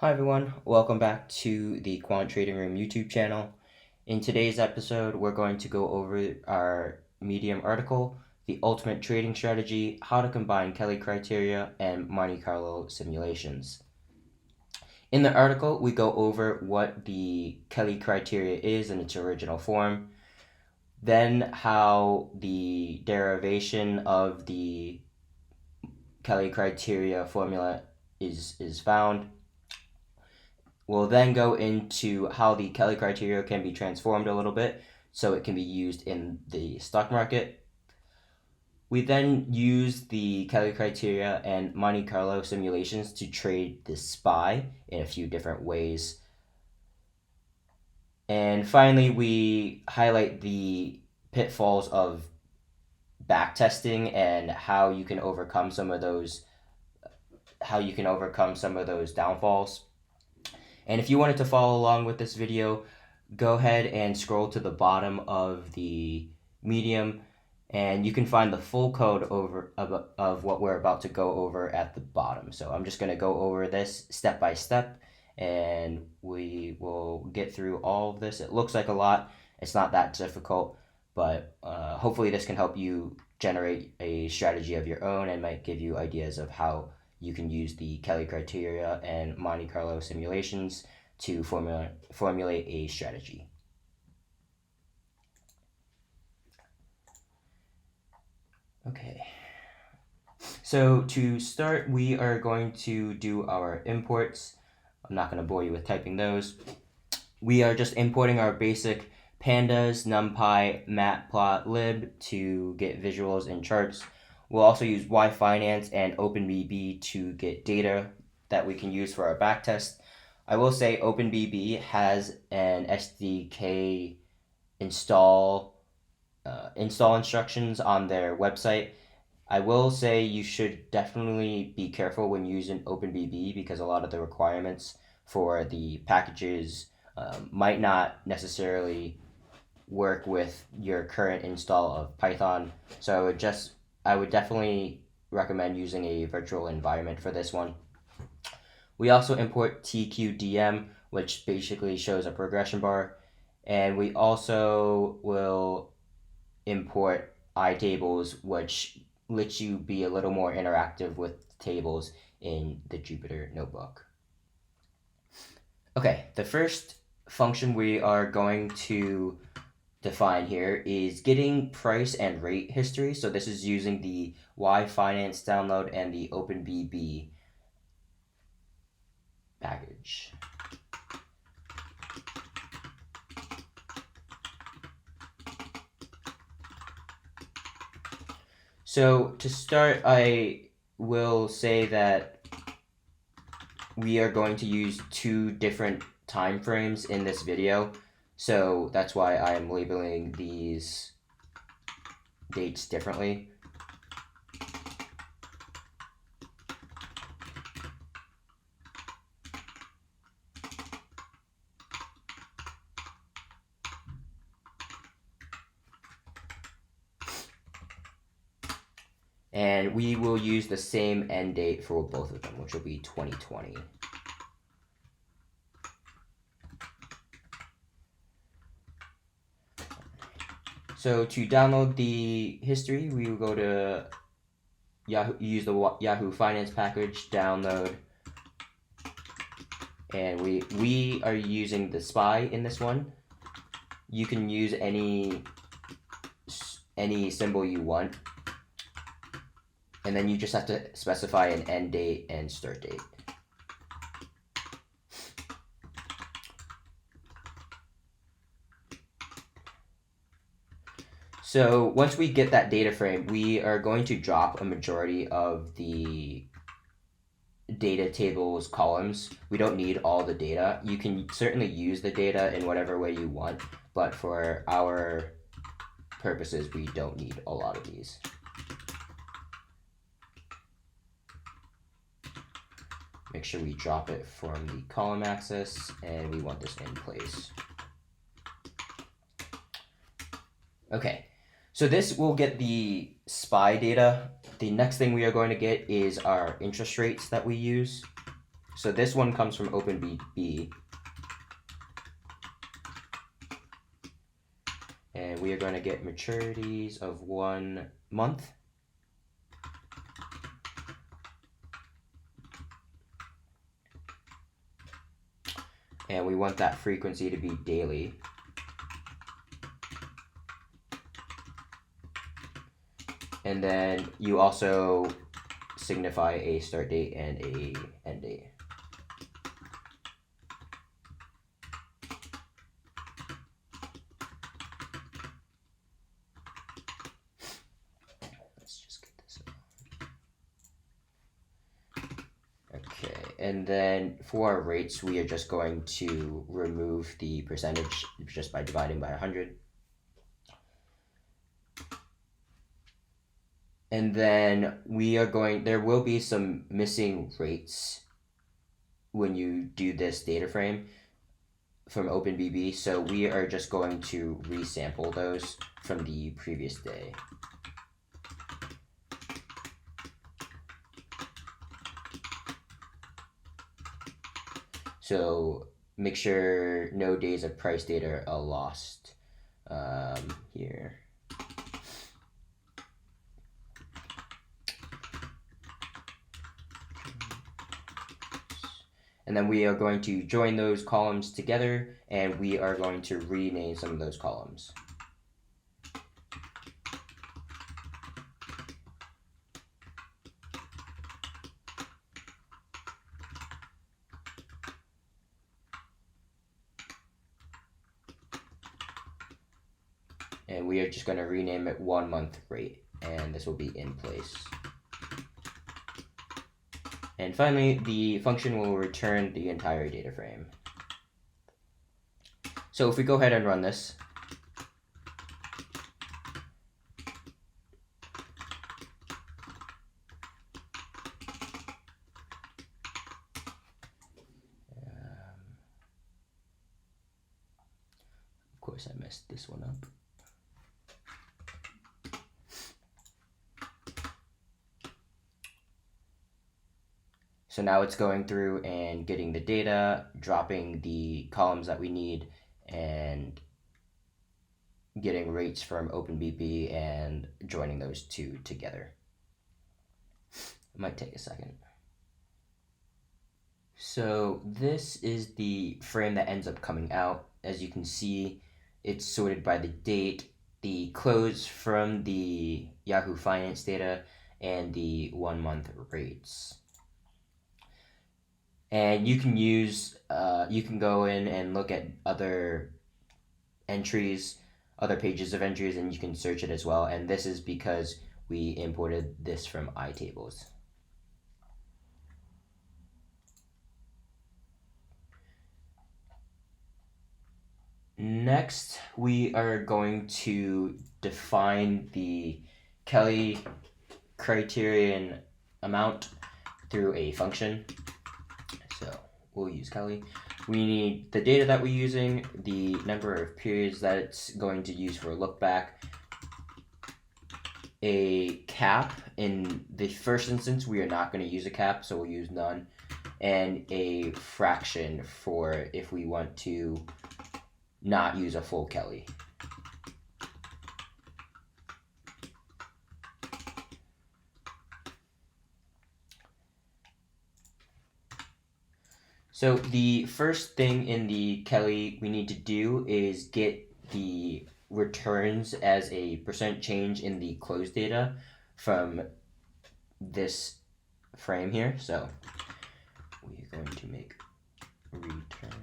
Hi everyone, welcome back to the Quant Trading Room YouTube channel. In today's episode, we're going to go over our Medium article, The Ultimate Trading Strategy, How to Combine Kelly Criteria and Monte Carlo Simulations. In the article, we go over what the Kelly Criteria is in its original form, then how the derivation of the Kelly Criteria formula is found. We'll then go into how the Kelly criteria can be transformed a little bit so it can be used in the stock market. We then use the Kelly criteria and Monte Carlo simulations to trade the SPY in a few different ways. And finally, we highlight the pitfalls of backtesting and how you can overcome some of those downfalls. And if you wanted to follow along with this video, go ahead and scroll to the bottom of the Medium, and you can find the full code of what we're about to go over at the bottom. So I'm just going to go over this step by step, and we will get through all of this. It looks like a lot. It's not that difficult, but hopefully this can help you generate a strategy of your own and might give you ideas of how you can use the Kelly criteria and Monte Carlo simulations to formulate a strategy. Okay, so to start, we are going to do our imports. I'm not going to bore you with typing those. We are just importing our basic pandas, numpy, matplotlib to get visuals and charts. We'll also use yfinance and openbb to get data that we can use for our backtest. I will say openbb has an SDK install instructions on their website. I will say you should definitely be careful when using openbb because a lot of the requirements for the packages might not necessarily work with your current install of Python. So I would definitely recommend using a virtual environment for this one. We also import TQDM, which basically shows a progression bar, and we also will import iTables, which lets you be a little more interactive with tables in the Jupyter Notebook. Okay, the first function we are going to define here is getting price and rate history. So this is using the yfinance download and the openbb package. So to start, I will say that we are going to use two different time frames in this video. So that's why I'm labeling these dates differently. And we will use the same end date for both of them, which will be 2020. So to download the history, we will go to Yahoo, use the Yahoo Finance package, download, and we are using the SPY in this one. You can use any symbol you want, and then you just have to specify an end date and start date. So once we get that data frame, we are going to drop a majority of the data tables columns. We don't need all the data. You can certainly use the data in whatever way you want, but for our purposes, we don't need a lot of these. Make sure we drop it from the column axis, and we want this in place. Okay, so this will get the SPY data. The next thing we are going to get is our interest rates that we use. So this one comes from OpenBB. And we are going to get maturities of 1 month. And we want that frequency to be daily. And then you also signify a start date and a end date. Let's just get this on. Okay, and then for our rates, we are just going to remove the percentage just by dividing by 100. And then there will be some missing rates when you do this data frame from OpenBB, so we are just going to resample those from the previous day. So make sure no days of price data are lost here. And then we are going to join those columns together, and we are going to rename some of those columns. And we are just going to rename it 1 month rate, and this will be in place. And finally, the function will return the entire data frame. So if we go ahead and run this, of course I messed this one up. So now it's going through and getting the data, dropping the columns that we need, and getting rates from OpenBB and joining those two together. It might take a second. So this is the frame that ends up coming out. As you can see, it's sorted by the date, the close from the Yahoo Finance data, and the 1 month rates. And you can you can go in and look at other entries, other pages of entries, and you can search it as well. And this is because we imported this from iTables. Next, we are going to define the Kelly criterion amount through a function. So we'll use Kelly. We need the data that we're using, the number of periods that it's going to use for a look back, a cap. In the first instance, we are not going to use a cap, so we'll use none, and a fraction for if we want to not use a full Kelly. So the first thing in the Kelly we need to do is get the returns as a percent change in the close data from this frame here. So we're going to make returns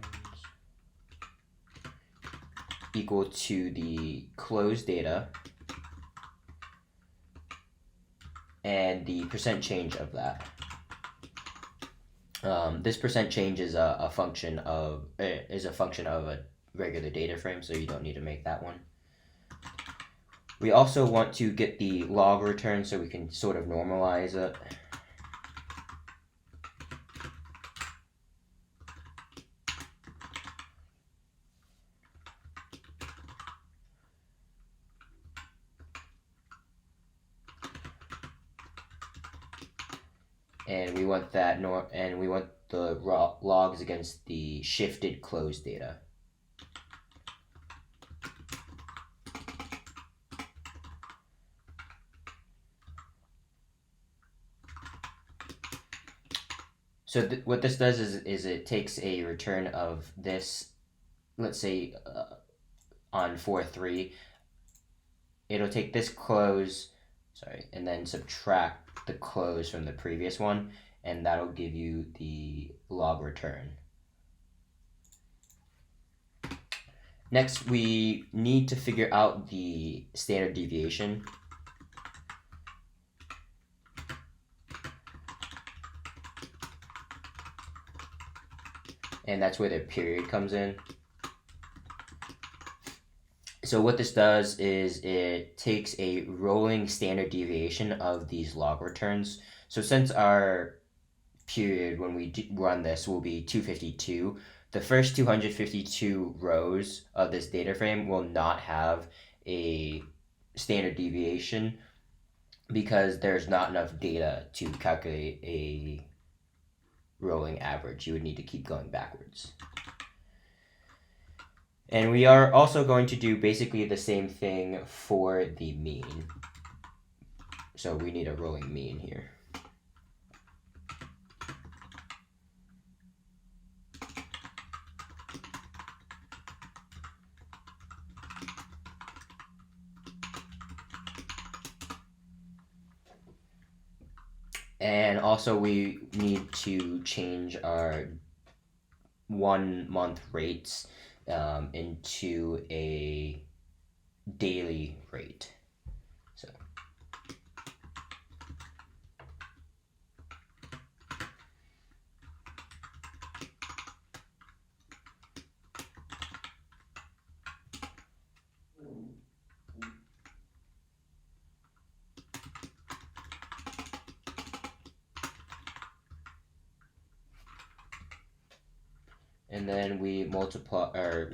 equal to the close data and the percent change of that. This percent change is a function of a regular data frame, so you don't need to make that one. We also want to get the log return so we can sort of normalize it. And we want the logs against the shifted closed data. So what this does is it takes a return of this, let's say on 4-3, it'll take this close, and then subtract the close from the previous one, and that'll give you the log return. Next, we need to figure out the standard deviation. And that's where the period comes in. So what this does is it takes a rolling standard deviation of these log returns. So since our period when we run this will be 252, the first 252 rows of this data frame will not have a standard deviation because there's not enough data to calculate a rolling average. You would need to keep going backwards. And we are also going to do basically the same thing for the mean. So we need a rolling mean here. And also we need to change our 1 month rates into a daily rate. So and then we multiply, or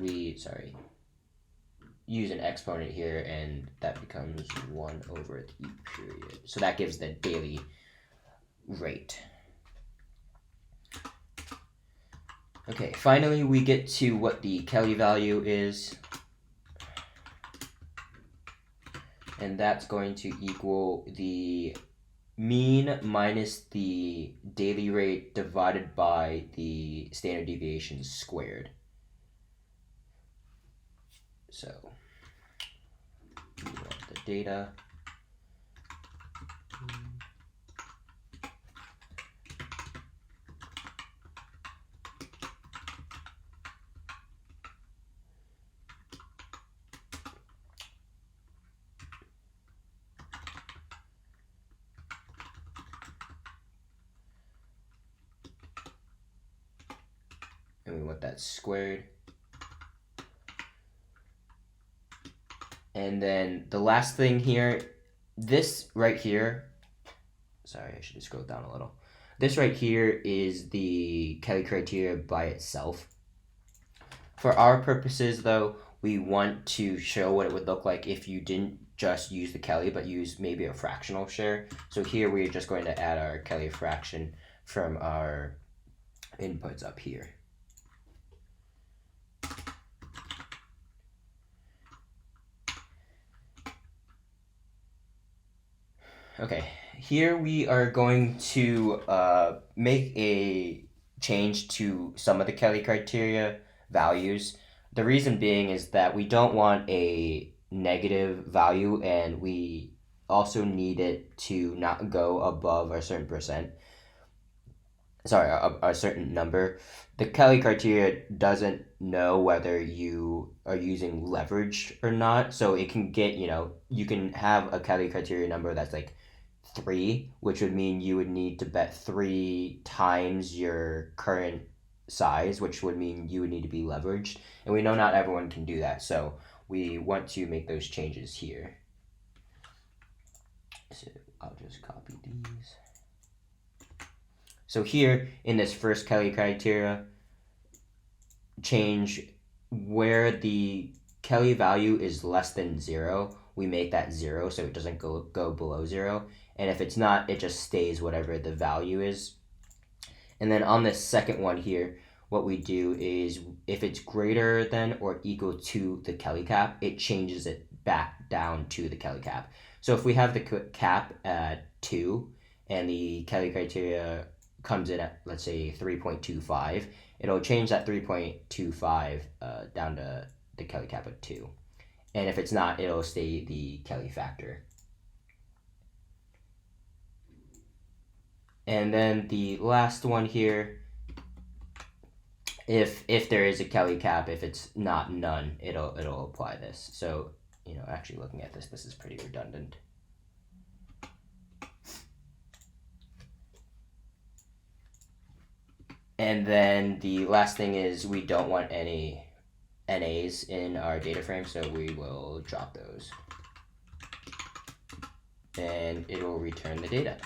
use an exponent here, and that becomes 1 over the period. So that gives the daily rate. Okay, finally we get to what the Kelly value is. And that's going to equal the mean minus the daily rate divided by the standard deviation squared. So we want the data. And we want that squared. And then the last thing here, this right here, sorry, I should have scrolled down a little. This right here is the Kelly criteria by itself. For our purposes though, we want to show what it would look like if you didn't just use the Kelly, but use maybe a fractional share. So here we're just going to add our Kelly fraction from our inputs up here. Okay, here we are going to make a change to some of the Kelly criteria values. The reason being is that we don't want a negative value, and we also need it to not go above a certain percent. Sorry, a certain number. The Kelly criteria doesn't know whether you are using leverage or not, so it can get, you can have a Kelly criteria number that's like 3, which would mean you would need to bet 3 times your current size, which would mean you would need to be leveraged. And we know not everyone can do that, so we want to make those changes here. So I'll just copy these. So here in this first Kelly criteria, change where the Kelly value is less than 0, we make that 0 so it doesn't go below 0. And if it's not, it just stays whatever the value is. And then on this second one here, what we do is if it's greater than or equal to the Kelly cap, it changes it back down to the Kelly cap. So if we have the cap at 2 and the Kelly criteria comes in at, let's say, 3.25, it'll change that 3.25 down to the Kelly cap at 2. And if it's not, it'll stay the Kelly factor. And then the last one here, if there is a Kelly cap, if it's not none, it'll apply this. So, actually looking at this is pretty redundant. And then the last thing is we don't want any NAs in our data frame, so we will drop those. And it will return the data.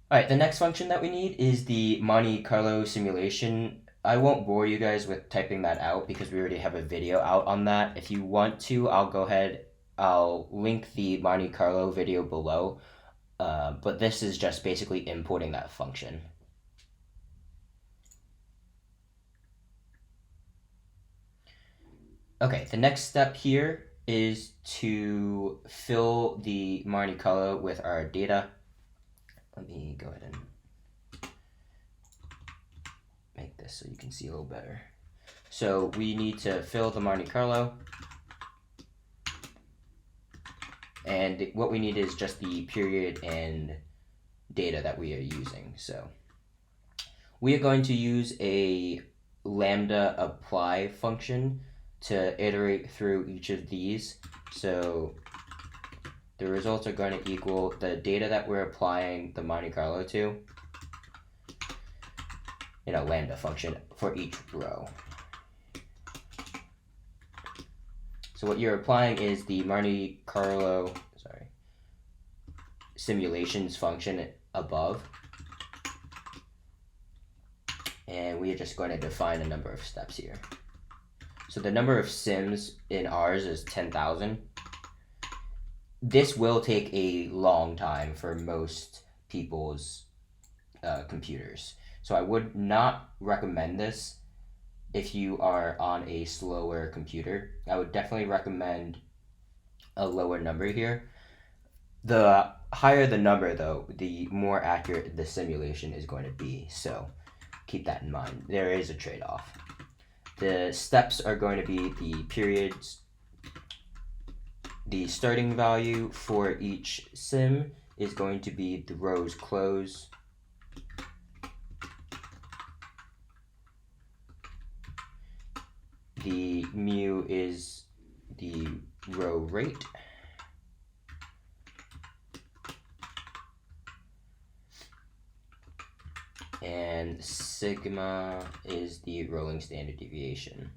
All right, the next function that we need is the Monte Carlo simulation. I won't bore you guys with typing that out because we already have a video out on that. If you want to, I'll link the Monte Carlo video below, but this is just basically importing that function. Okay, the next step here is to fill the Monte Carlo with our data. Let me go ahead and make this so you can see a little better. So we need to fill the Monte Carlo. And what we need is just the period and data that we are using. So we are going to use a lambda apply function to iterate through each of these. So the results are going to equal the data that we're applying the Monte Carlo to in a lambda function for each row. So what you're applying is the Monte Carlo, simulations function above. And we are just going to define a number of steps here. So the number of sims in ours is 10,000. This will take a long time for most people's computers. So I would not recommend this if you are on a slower computer. I would definitely recommend a lower number here. The higher the number, though, the more accurate the simulation is going to be. So keep that in mind. There is a trade-off. The steps are going to be the periods. The starting value for each sim is going to be the row's close. The mu is the row rate. And sigma is the rolling standard deviation.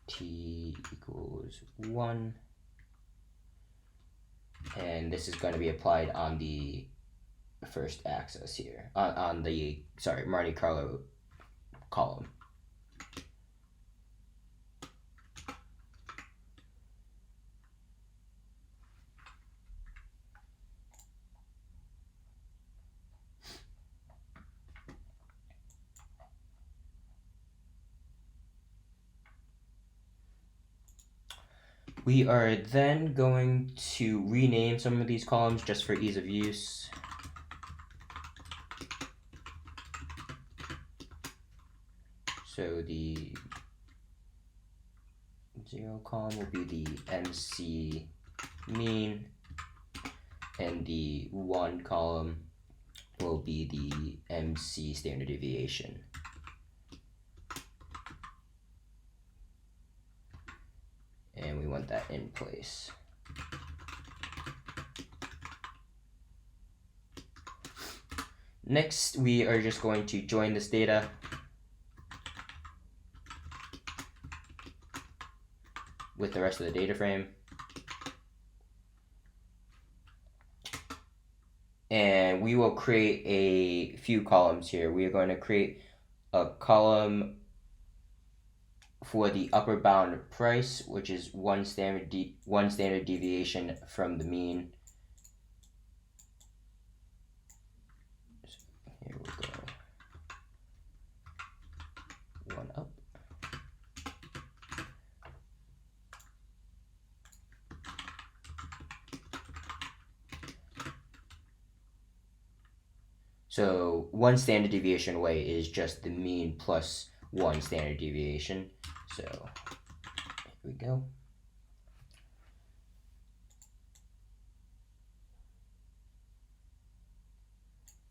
T equals 1. And this is going to be applied on the first axis here, on the, Monte Carlo column. We are then going to rename some of these columns just for ease of use. So the 0 column will be the MC mean, and the 1 column will be the MC standard deviation. And we want that in place. Next, we are just going to join this data. With the rest of the data frame. and we will create a few columns here. We are going to create a column for the upper bound price, which is one standard deviation from the mean. So here we go. One up. So one standard deviation away is just the mean plus one standard deviation. So here we go.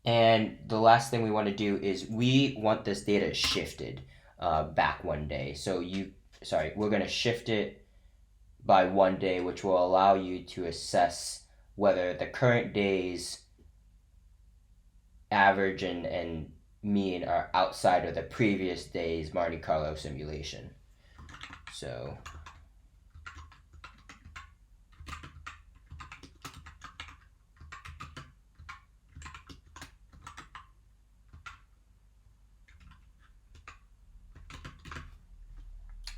And the last thing we want to do is we want this data shifted back one day. So we're going to shift it by one day, which will allow you to assess whether the current day's average and mean are outside of the previous day's Monte Carlo simulation. So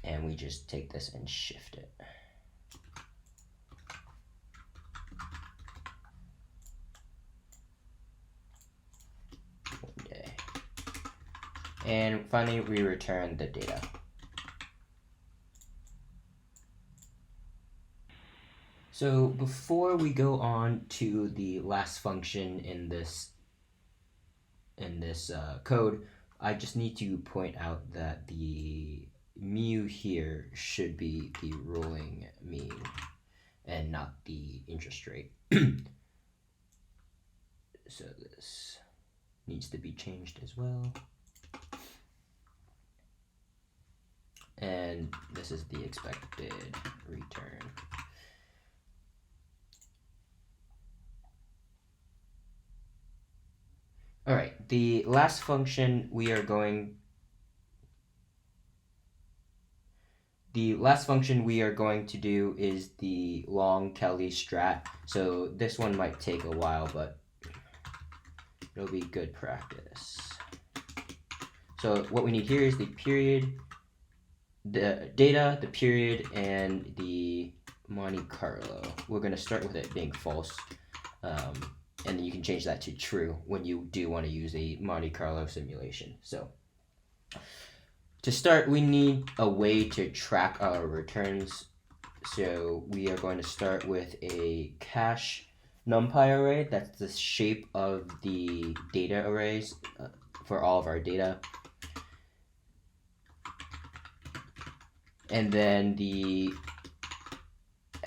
and we just take this and shift it. One day. And finally, we return the data. So before we go on to the last function in this code, I just need to point out that the mu here should be the rolling mean and not the interest rate. So this needs to be changed as well. And this is the expected return. All right, the last function we are going to do is the long Kelly strat. So this one might take a while, but it'll be good practice. So what we need here is the period, the data, the period, and the Monte Carlo. We're going to start with it being false. And then you can change that to true when you do want to use a Monte Carlo simulation. So to start, we need a way to track our returns. So we are going to start with a cache NumPy array. That's the shape of the data arrays for all of our data. And then the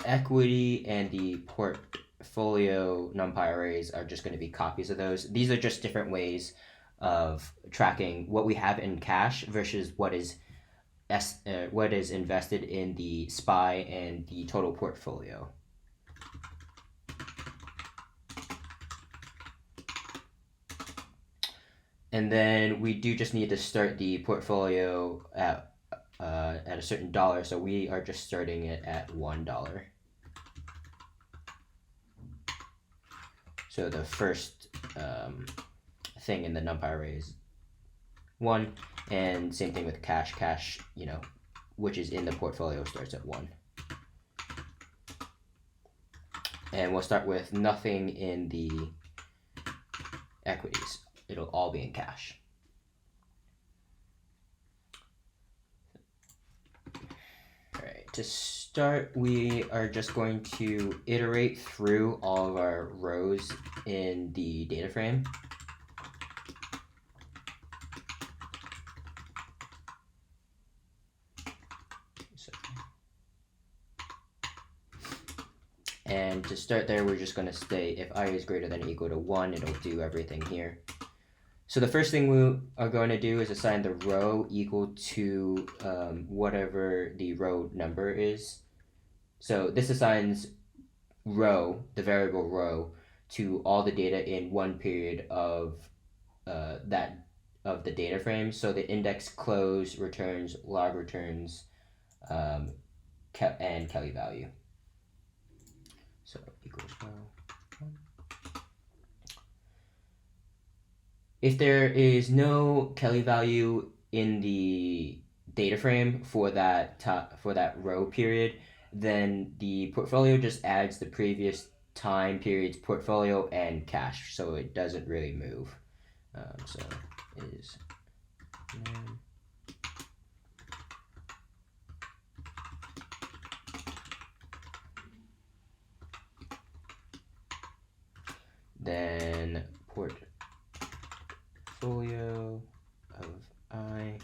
equity and the portfolio NumPy arrays are just going to be copies of those. These are just different ways of tracking what we have in cache versus what is invested in the SPY and the total portfolio. And then we do just need to start the portfolio at a certain dollar, so we are just starting it at $1. So the first thing in the NumPy array is 1, and same thing with cache. Cache, which is in the portfolio, starts at 1. And we'll start with nothing in the equities. It'll all be in cache. To start, we are just going to iterate through all of our rows in the data frame. And to start there, we're just going to say if I is greater than or equal to 1, it'll do everything here. So the first thing we are going to do is assign the row equal to whatever the row number is. So this assigns row, the variable row, to all the data in one period of the data frame. So the index close returns, log returns, and Kelly value. So equals row 1. If there is no Kelly value in the data frame for that row period, then the portfolio just adds the previous time period's portfolio and cash, so it doesn't really move. So is then portfolio of I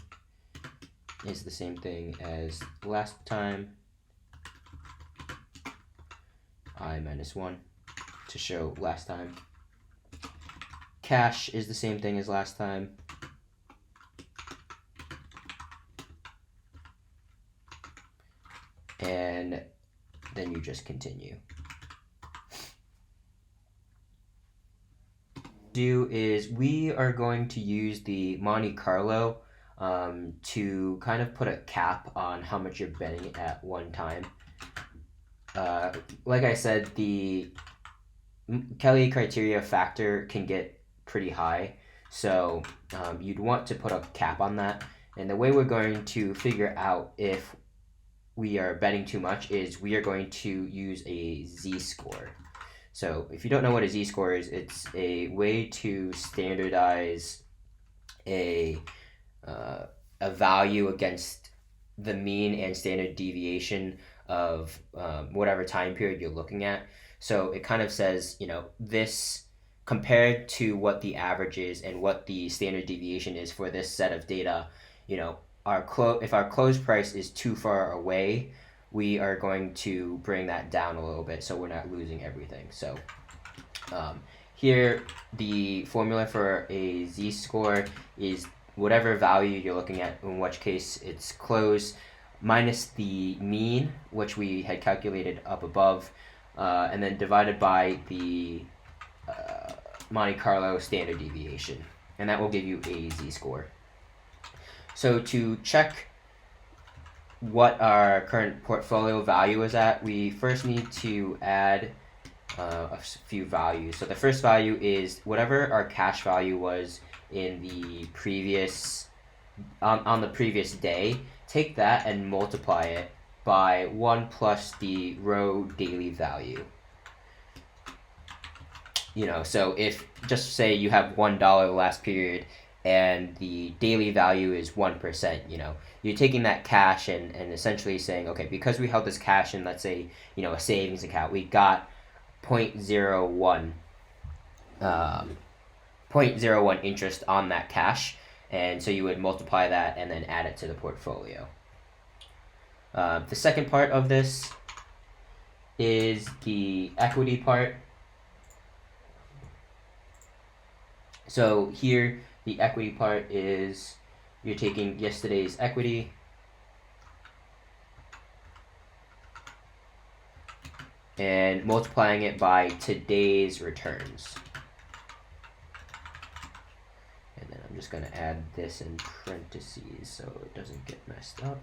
is the same thing as last time, I minus 1 to show last time. Cash is the same thing as last time. And then you just continue. Do is we are going to use the Monte Carlo to kind of put a cap on how much you're betting at one time. Like I said, the Kelly criteria factor can get pretty high, so you'd want to put a cap on that. And the way we're going to figure out if we are betting too much is we are going to use a z-score. So if you don't know what a z-score is, it's a way to standardize a value against the mean and standard deviation of whatever time period you're looking at. So it kind of says, this compared to what the average is and what the standard deviation is for this set of data, if our close price is too far away, we are going to bring that down a little bit so we're not losing everything. So here, the formula for a z-score is whatever value you're looking at, in which case it's close, minus the mean, which we had calculated up above, and then divided by the Monte Carlo standard deviation. And that will give you a z-score. So to check what our current portfolio value is at, we first need to add a few values. So the first value is whatever our cash value was in the previous on the previous day. Take that and multiply it by 1 plus the row daily value. So if just say you have $1 last period and the daily value is 1%, you're taking that cash and essentially saying, okay, because we held this cash in, let's say, a savings account, we got 0.01 interest on that cash, and so you would multiply that and then add it to the portfolio. The second part of this is the equity part. So here, the equity part is you're taking yesterday's equity and multiplying it by today's returns. And then I'm just going to add this in parentheses so it doesn't get messed up.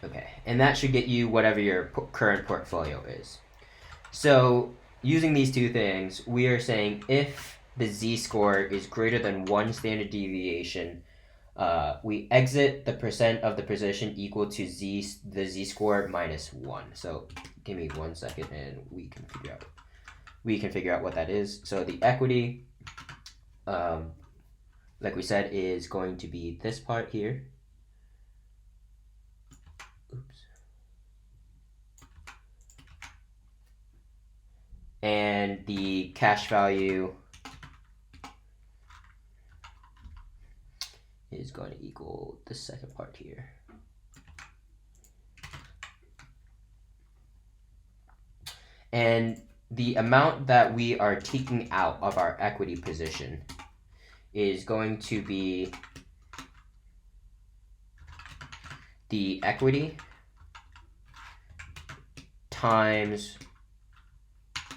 Okay, and that should get you whatever your current portfolio is. So using these two things, we are saying if the z-score is greater than 1 standard deviation, we exit the percent of the position equal to the z-score minus 1. So give me 1 second and we can figure out what that is. So the equity, like we said, is going to be this part here. Oops. And the cash value is going to equal the second part here. And the amount that we are taking out of our equity position is going to be the equity times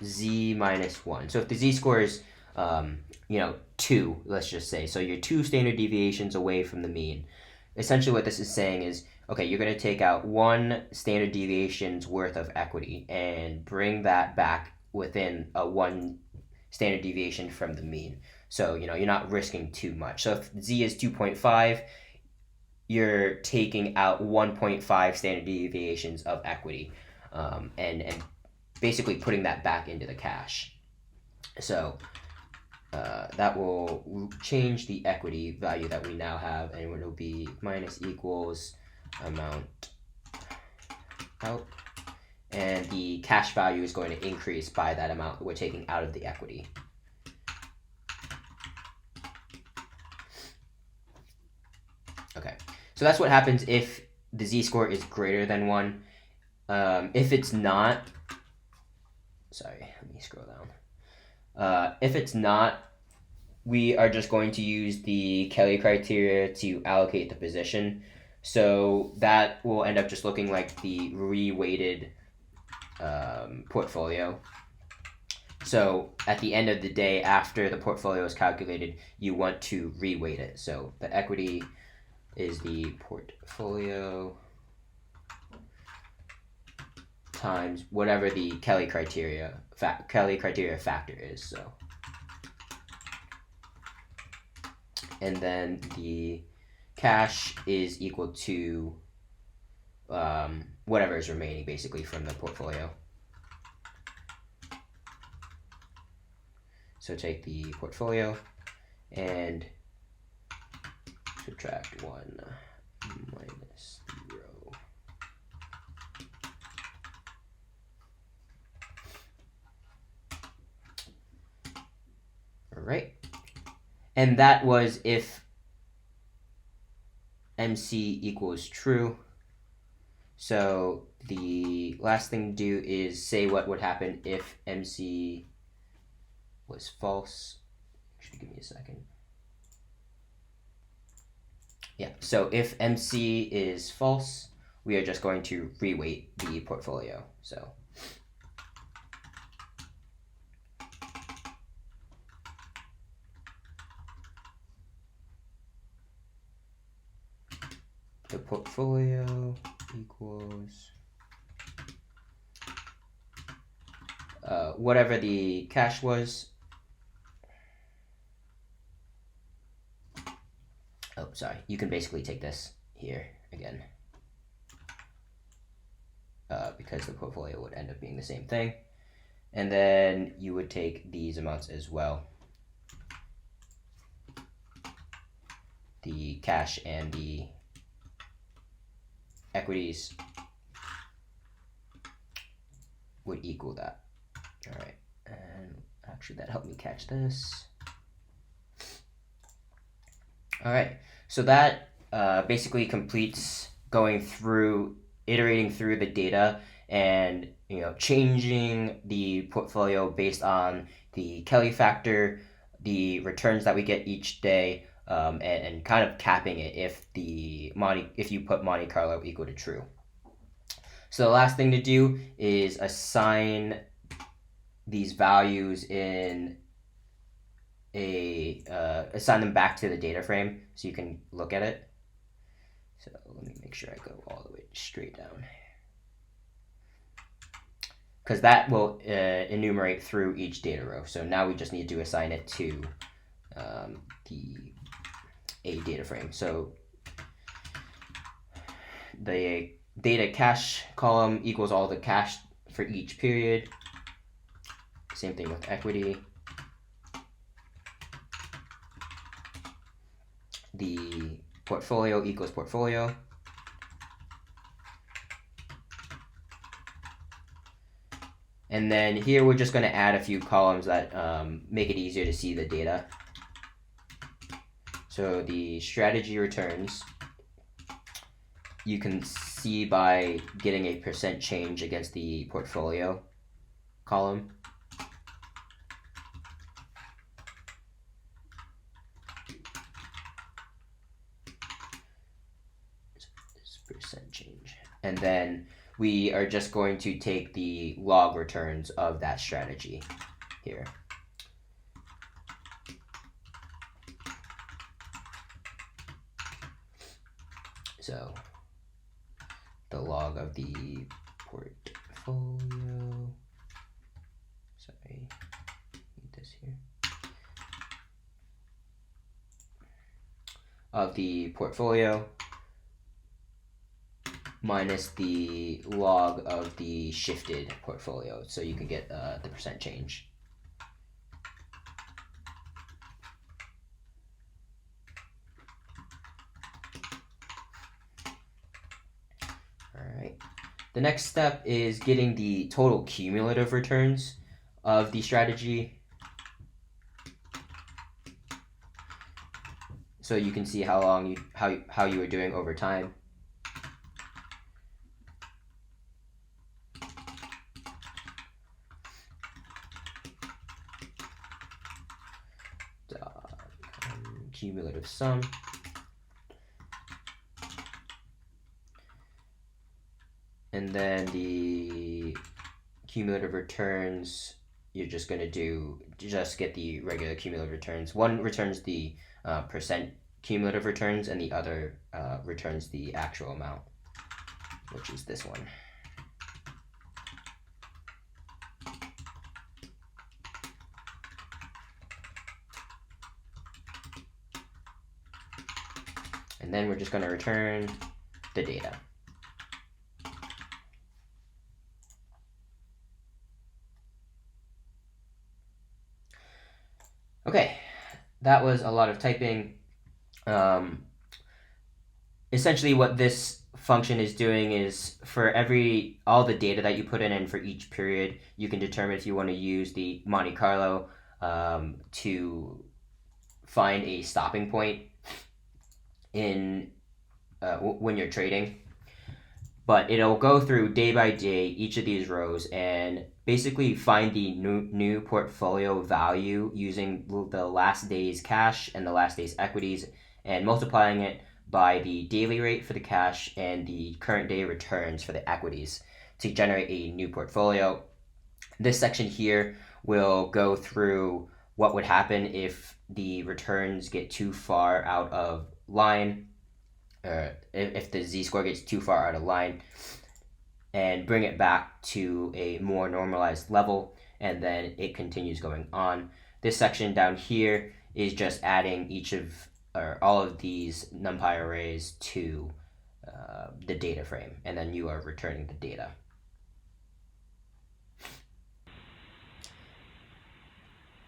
z minus 1. So if the z-score is 2, let's just say, so you're 2 standard deviations away from the mean. Essentially what this is saying is okay, you're going to take out 1 standard deviation's worth of equity and bring that back within a 1 standard deviation from the mean. So, you're not risking too much. So if z is 2.5, you're taking out 1.5 standard deviations of equity, and basically putting that back into the cache. So that will change the equity value that we now have, and it'll be minus equals amount out, and the cache value is going to increase by that amount that we're taking out of the equity. Okay, so that's what happens if the z-score is greater than 1. If it's not, sorry, let me scroll down. If it's not, we are just going to use the Kelly criteria to allocate the position. So that will end up just looking like the reweighted portfolio. So at the end of the day, after the portfolio is calculated, you want to reweight it. So the equity is the portfolio times whatever the Kelly criteria factor is. So, and then the cash is equal to whatever is remaining basically from the portfolio. So take the portfolio and subtract 1 minus 0. All right. And that was if MC equals true. So the last thing to do is say what would happen if MC was false. Actually, give me a second. Yeah, so if MC is false, we are just going to reweight the portfolio. So the portfolio equals whatever the cash was. Oh, sorry. You can basically take this here again, because the portfolio would end up being the same thing. And then you would take these amounts as well. The cash and the equities would equal that. All right. And actually, that helped me catch this. All right, so that basically completes iterating through the data and changing the portfolio based on the Kelly factor, the returns that we get each day, and kind of capping it if you put Monte Carlo equal to true. So the last thing to do is assign these values in assign them back to the data frame so you can look at it. So let me make sure I go all the way straight down, because that will enumerate through each data row. So now we just need to assign it to a data frame. So the data cache column equals all the cache for each period. Same thing with equity. The portfolio equals portfolio. And then here we're just going to add a few columns that make it easier to see the data. So the strategy returns, you can see by getting a % change against the portfolio column. Percent change. And then we are just going to take the log returns of that strategy here. So the log of the portfolio. Sorry, need this here. Of the portfolio minus the log of the shifted portfolio, so you can get the percent change. All right. The next step is getting the total cumulative returns of the strategy, so you can see how you were doing over time. Cumulative sum. And then the cumulative returns, you're just going to get the regular cumulative returns. One returns the percent cumulative returns, and the other returns the actual amount, which is this one. And then we're just going to return the data. Okay, that was a lot of typing. Essentially what this function is doing is for all the data that you put in and for each period, you can determine if you want to use the Monte Carlo to find a stopping point in when you're trading. But it'll go through day by day each of these rows and basically find the new portfolio value using the last day's cash and the last day's equities and multiplying it by the daily rate for the cash and the current day returns for the equities to generate a new portfolio. This section here will go through what would happen if the returns get too far out of line, or if the z-score gets too far out of line, and bring it back to a more normalized level, and then it continues going on. This section down here is just adding all of these NumPy arrays to the data frame, and then you are returning the data.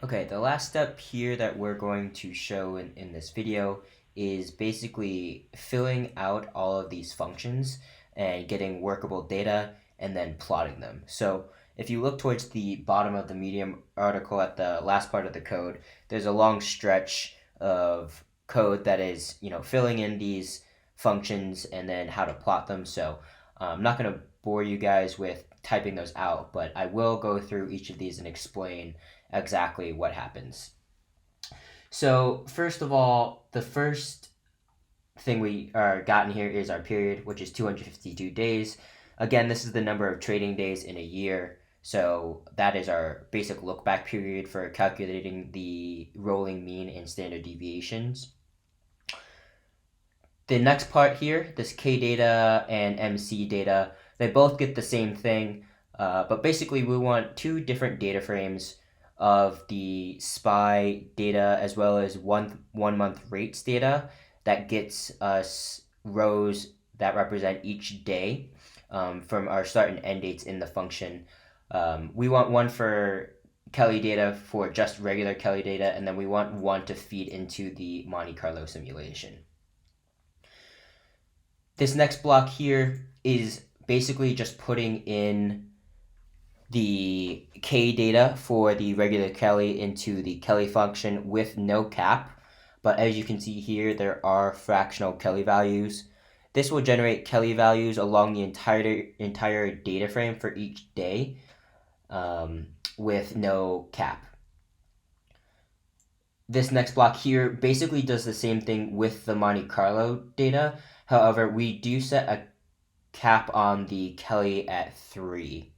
Okay, the last step here that we're going to show in this video is basically filling out all of these functions and getting workable data and then plotting them. So if you look towards the bottom of the Medium article at the last part of the code, there's a long stretch of code that is, filling in these functions and then how to plot them. So I'm not going to bore you guys with typing those out, but I will go through each of these and explain exactly what happens. So first of all, the first thing we are gotten here is our period, which is 252 days. Again, this is the number of trading days in a year. So that is our basic look back period for calculating the rolling mean and standard deviations. The next part here, this K data and MC data, they both get the same thing, but basically we want two different data frames of the SPY data as well as one month rates data that gets us rows that represent each day from our start and end dates in the function. We want one for Kelly data for just regular Kelly data, and then we want one to feed into the Monte Carlo simulation. This next block here is basically just putting in the K data for the regular Kelly into the Kelly function with no cap. But as you can see here, there are fractional Kelly values. This will generate Kelly values along the entire data frame for each day with no cap. This next block here basically does the same thing with the Monte Carlo data. However, we do set a cap on the Kelly at 3.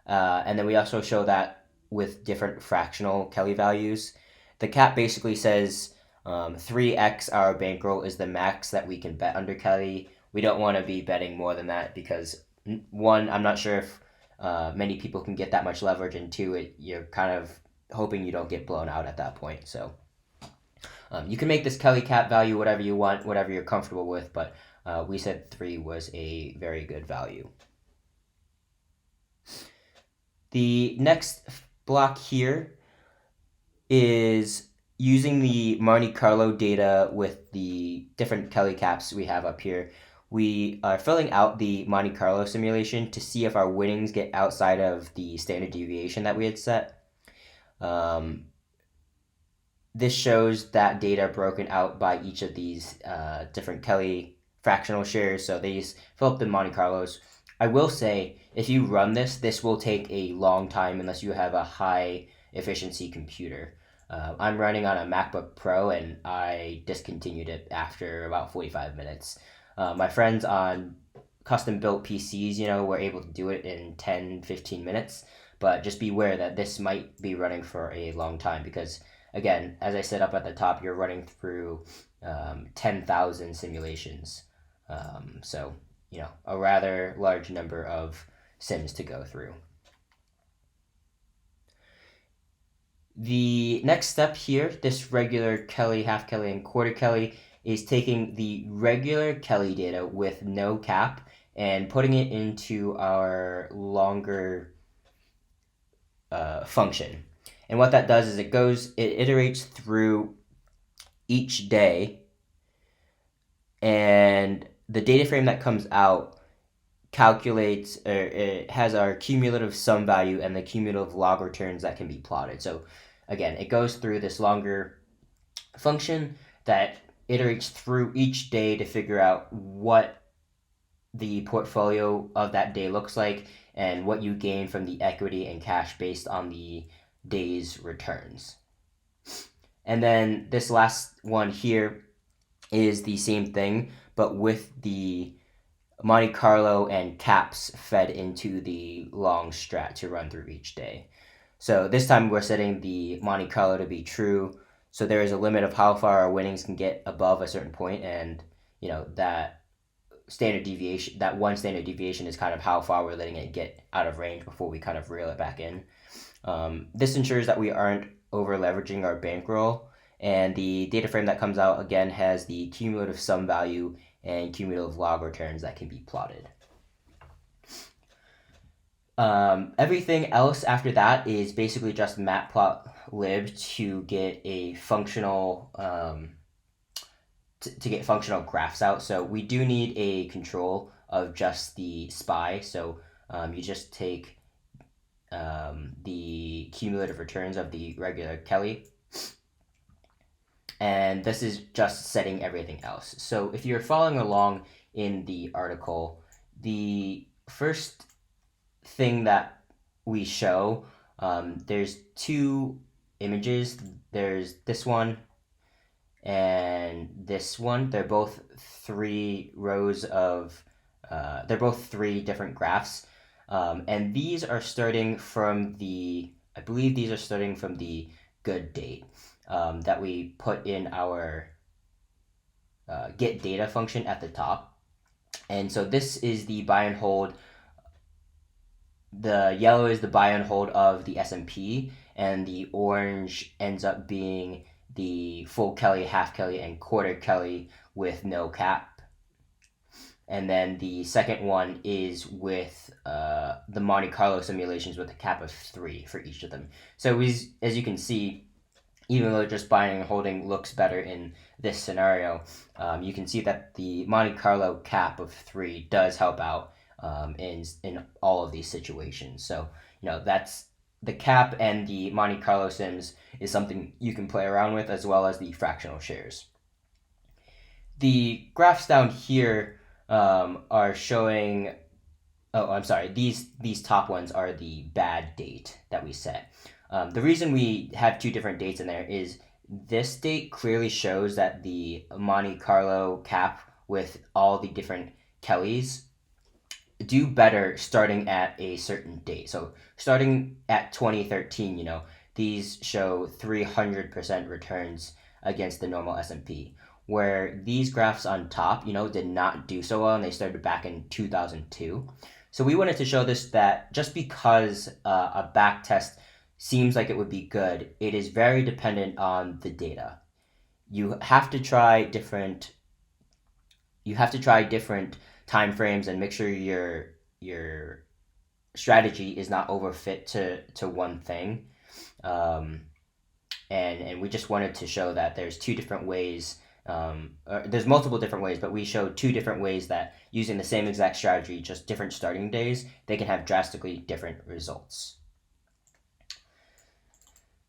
And then we also show that with different fractional Kelly values. The cap basically says 3x our bankroll is the max that we can bet under Kelly, we don't want to be betting more than that because one, I'm not sure if many people can get that much leverage, and two, you're kind of hoping you don't get blown out at that point. So you can make this Kelly cap value whatever you want, whatever you're comfortable with, but we said 3 was a very good value. The next block here is using the Monte Carlo data with the different Kelly caps we have up here. We are filling out the Monte Carlo simulation to see if our winnings get outside of the standard deviation that we had set. This shows that data broken out by each of these different Kelly fractional shares. So they fill up the Monte Carlos. I will say, if you run this will take a long time unless you have a high efficiency computer. I'm running on a MacBook Pro and I discontinued it after about 45 minutes. My friends on custom built PCs, were able to do it in 10-15 minutes, but just beware that this might be running for a long time because, again, as I said up at the top, you're running through 10,000 simulations. So, a rather large number of sims to go through. The next step here, this regular Kelly, half Kelly, and quarter Kelly, is taking the regular Kelly data with no cap and putting it into our longer function. And what that does is it iterates through each day, and the data frame that comes out calculates, or it has our cumulative sum value and the cumulative log returns that can be plotted. So again, it goes through this longer function that iterates through each day to figure out what the portfolio of that day looks like and what you gain from the equity and cash based on the day's returns. And then this last one here is the same thing, but with the Monte Carlo and caps fed into the long strat to run through each day. So this time we're setting the Monte Carlo to be true. So there is a limit of how far our winnings can get above a certain point, and that standard deviation, that one standard deviation, is kind of how far we're letting it get out of range before we kind of reel it back in. This ensures that we aren't over leveraging our bankroll, and the data frame that comes out again has the cumulative sum value and cumulative log returns that can be plotted. Everything else after that is basically just matplotlib to get a functional to get functional graphs out. So we do need a control of just the SPY. So you just take the cumulative returns of the regular Kelly, and this is just setting everything else. So if you're following along in the article, the first thing that we show, there's two images. There's this one and this one. They're both 3 rows of, they're both 3 different graphs. And these are starting from I believe these are starting from the good date that we put in our get data function at the top. And so this is the buy and hold. The yellow is the buy and hold of the S&P, and the orange ends up being the full Kelly, half Kelly, and quarter Kelly with no cap. And then the second one is with the Monte Carlo simulations with a cap of 3 for each of them. So as you can see, even though just buying and holding looks better in this scenario, you can see that the Monte Carlo cap of 3 does help out in all of these situations. So that's the cap, and the Monte Carlo sims is something you can play around with, as well as the fractional shares. The graphs down here are showing. Oh, I'm sorry. These top ones are the bad date that we set. The reason we have 2 different dates in there is this date clearly shows that the Monte Carlo cap with all the different Kellys do better starting at a certain date. So starting at 2013, these show 300% returns against the normal S&P. where these graphs on top, did not do so well, and they started back in 2002. So we wanted to show this, that just because a back test seems like it would be good, it is very dependent on the data. You have to try different time frames and make sure your strategy is not overfit to one thing. Um, and we just wanted to show that there's two different ways. There's multiple different ways, but we showed two different ways that using the same exact strategy, just different starting days, they can have drastically different results.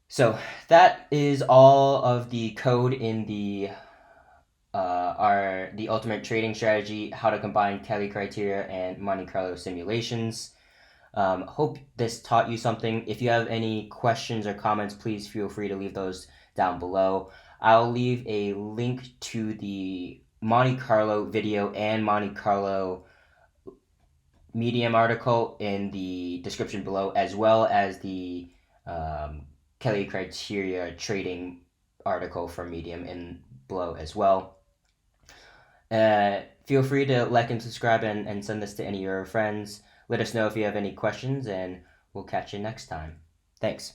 So that is all of the code in the ultimate trading strategy, how to combine Kelly criteria and Monte Carlo simulations. Hope this taught you something. If you have any questions or comments, please feel free to leave those down below. I'll leave a link to the Monte Carlo video and Monte Carlo Medium article in the description below, as well as the Kelly criteria trading article for Medium in below as well. Feel free to like and subscribe and send this to any of your friends. Let us know if you have any questions, and we'll catch you next time. Thanks.